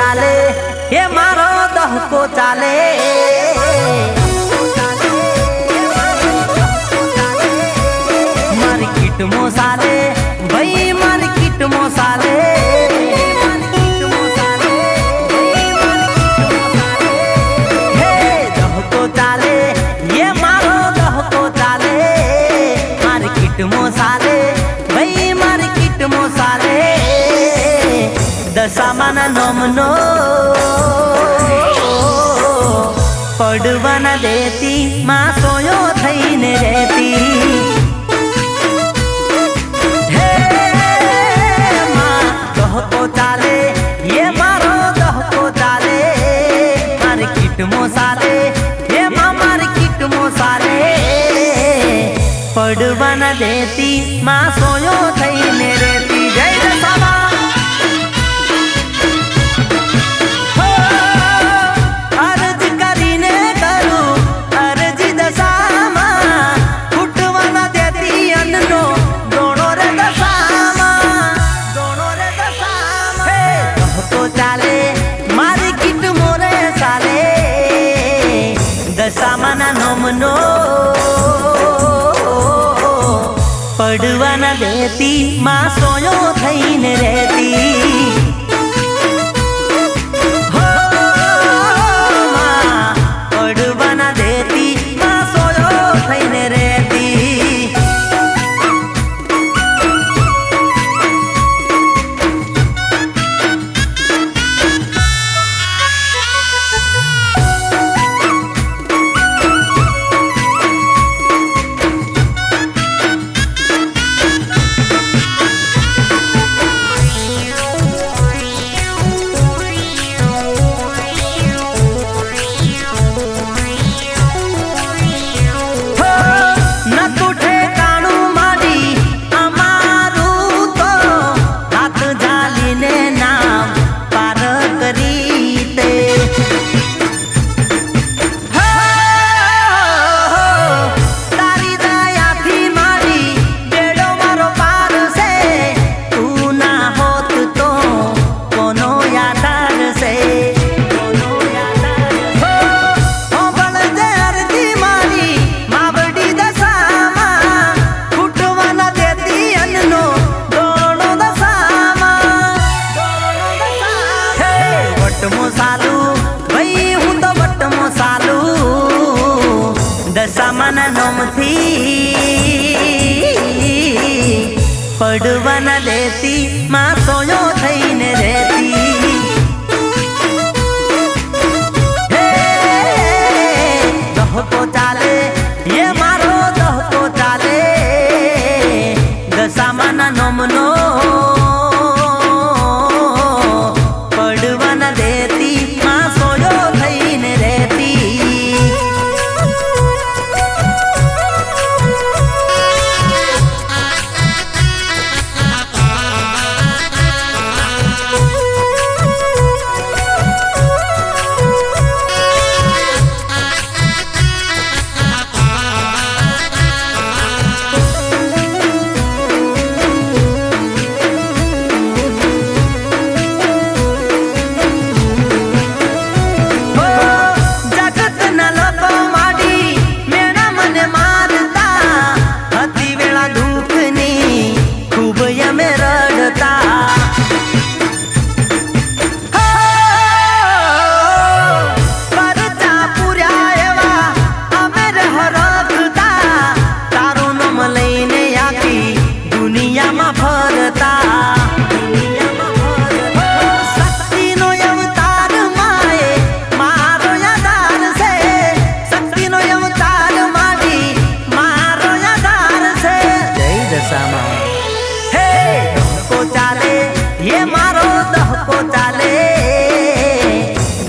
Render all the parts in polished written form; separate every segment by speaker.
Speaker 1: ચાલે એ મારો દહકો ચાલે માર્કેટ મો ચાલે ભાઈ માર્કેટ મો ચાલે હે દહકો ચાલે એ મારો દહકો ચાલે માર્કેટ મો ચાલે ભાઈ માર્કેટ મો ચાલે દશામાના નોમનો પડવા ના દેતી માં સોયો થઈને રહેતી હે માં દહકો ચાલે એ મારો દહકો ચાલે માર્કેટ મો ચાલે એ માં માર્કેટ મો ચાલે પડવા ના દેતી માં સોયો થઈને રહેતી જય દશામા દશામાના નોમનો પડવા ના દેતી માં સોયો થઈને રહેતી હો માં પડવા ના દેતી માં સોયો થઈને રહેતી દશામાના નોમથી પડવા ના દેતી માં સોયો થઈને રહેતી હે દહકો ચાલે એ મારો દહકો ચાલે દશામાના નોમનો પડવા ના દેતી માં સોયો થઈને રહેતી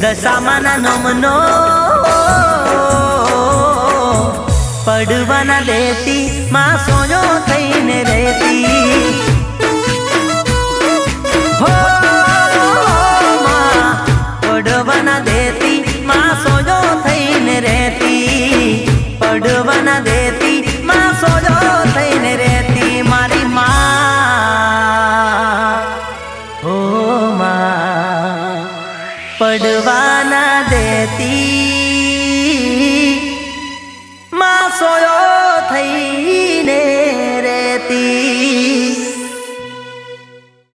Speaker 1: દશામાના નોમનો પડવા ના દેતી માં સોયો થઈને રહેતી હો માં પડવા ના દેતી માં સોયો થઈને રહેતી પડવા ના દેતી માં સોયો થઈને રહેતી મારી માં હો માં પડવા ના દેતી